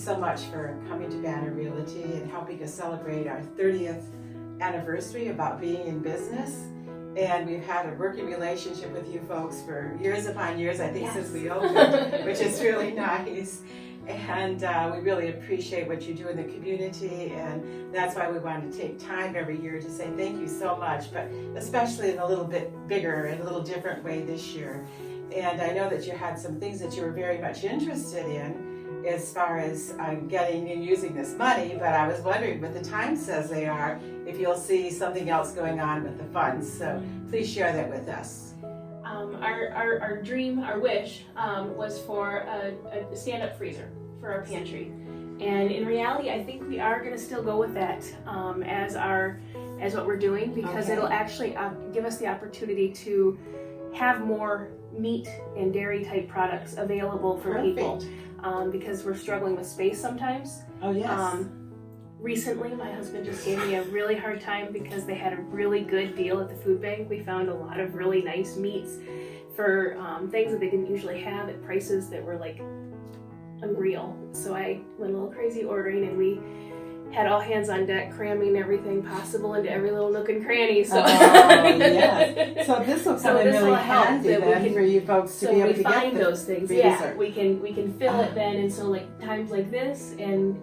so much for coming to Banner Realty and helping us celebrate our 30th anniversary about being in business. And we've had a working relationship with you folks for years upon years, I think, Yes. since we opened, which is really nice. And we really appreciate what you do in the community, and that's why we wanted to take time every year to say thank you so much, but especially in a little bit bigger and a little different way this year. And I know that you had some things that you were very much interested in as far as getting and using this money, but I was wondering, what the time says they are, if you'll see something else going on with the funds. So please share that with us. Our dream, our wish, was for a stand-up freezer for our pantry, and in reality, I think we are going to still go with that as what we're doing, because Okay. it'll actually give us the opportunity to have more meat and dairy type products available for people, because we're struggling with space sometimes. Oh yes. Recently, my husband just gave me a really hard time because they had a really good deal at the food bank. We found a lot of really nice meats for things that they didn't usually have at prices that were like unreal. So I went a little crazy ordering, and we had all hands on deck, cramming everything possible into every little nook and cranny. So, yes. So this will come in this really will help handy that we then can- for you folks to so be able we to get find the those things. freezer. Yeah, we can fill it then, and so like times like this and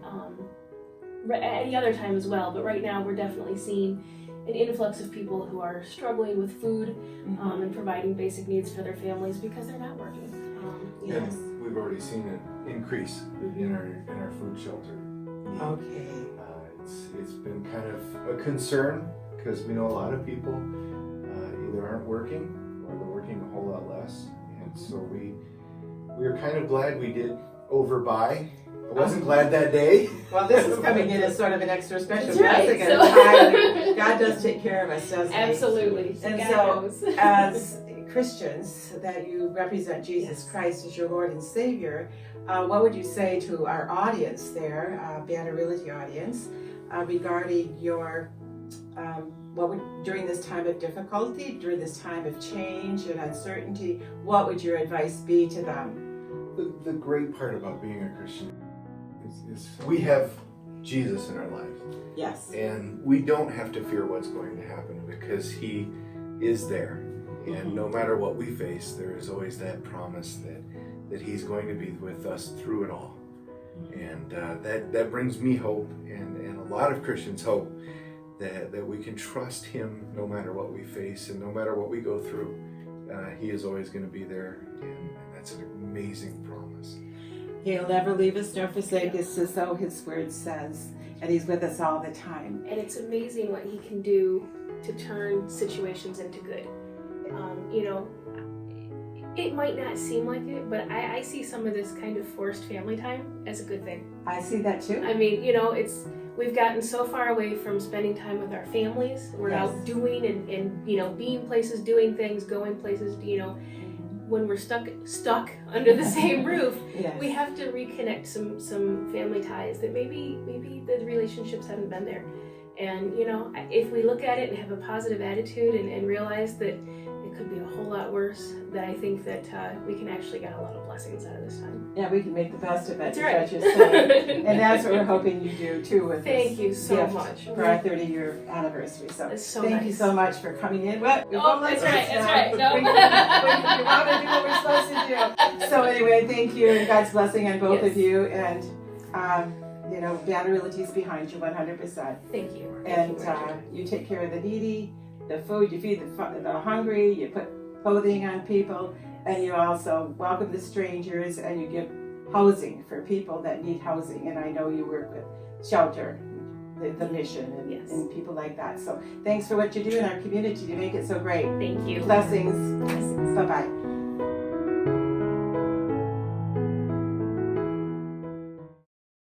any other time as well. But right now we're definitely seeing an influx of people who are struggling with food and providing basic needs for their families because they're not working. Yes. And we've already seen an increase in our food shelter. Okay. It's been kind of a concern because we know a lot of people either aren't working or they're working a whole lot less, and so we are kind of glad we did overbuy. I wasn't glad that day. Well, this is coming in as sort of an extra special That's right. blessing at a time. God does take care of us, doesn't He? Absolutely. And God so, knows. as Christians, that you represent Jesus Yes. Christ as your Lord and Savior, what would you say to our audience there, Banner Realty audience, regarding your, during this time of difficulty, during this time of change and uncertainty, what would your advice be to them? The great part about being a Christian is we have Jesus in our lives. Yes. And we don't have to fear what's going to happen because He is there. And no matter what we face, there is always that promise that He's going to be with us through it all. And that brings me hope, and a lot of Christians hope that we can trust Him no matter what we face and no matter what we go through. He is always going to be there, and that's an amazing promise. He'll never leave us nor forsake us, as though His word says, and He's with us all the time. And it's amazing what He can do to turn situations into good. It might not seem like it, but I see some of this kind of forced family time as a good thing. I see that too. I mean, we've gotten so far away from spending time with our families. We're Yes. out doing and being places, doing things, going places. When we're stuck under the same roof, Yes. we have to reconnect some family ties that maybe the relationships haven't been there. And if we look at it and have a positive attitude and realize that it could be a whole lot worse, then I think that we can actually get a lot of blessings out of this time. Yeah, we can make the best of it. That's is right. what you're saying. And that's what we're hoping you do too with Thank this you so gift much. for our 30-year anniversary. So, It's so thank you nice. so much for coming in. What? Oh, that's right. That's right. No. We want to do what we're supposed to do. So anyway, thank you, and God's blessing on both Yes. of you. And Banner Realty is behind you 100%. Thank you. And you take care of the needy, the food, you feed the hungry, you put clothing on people, and you also welcome the strangers, and you give housing for people that need housing. And I know you work with shelter, the mission, and, Yes. and people like that. So thanks for what you do in our community to make it so great. Thank you. Blessings. Blessings. Bye-bye.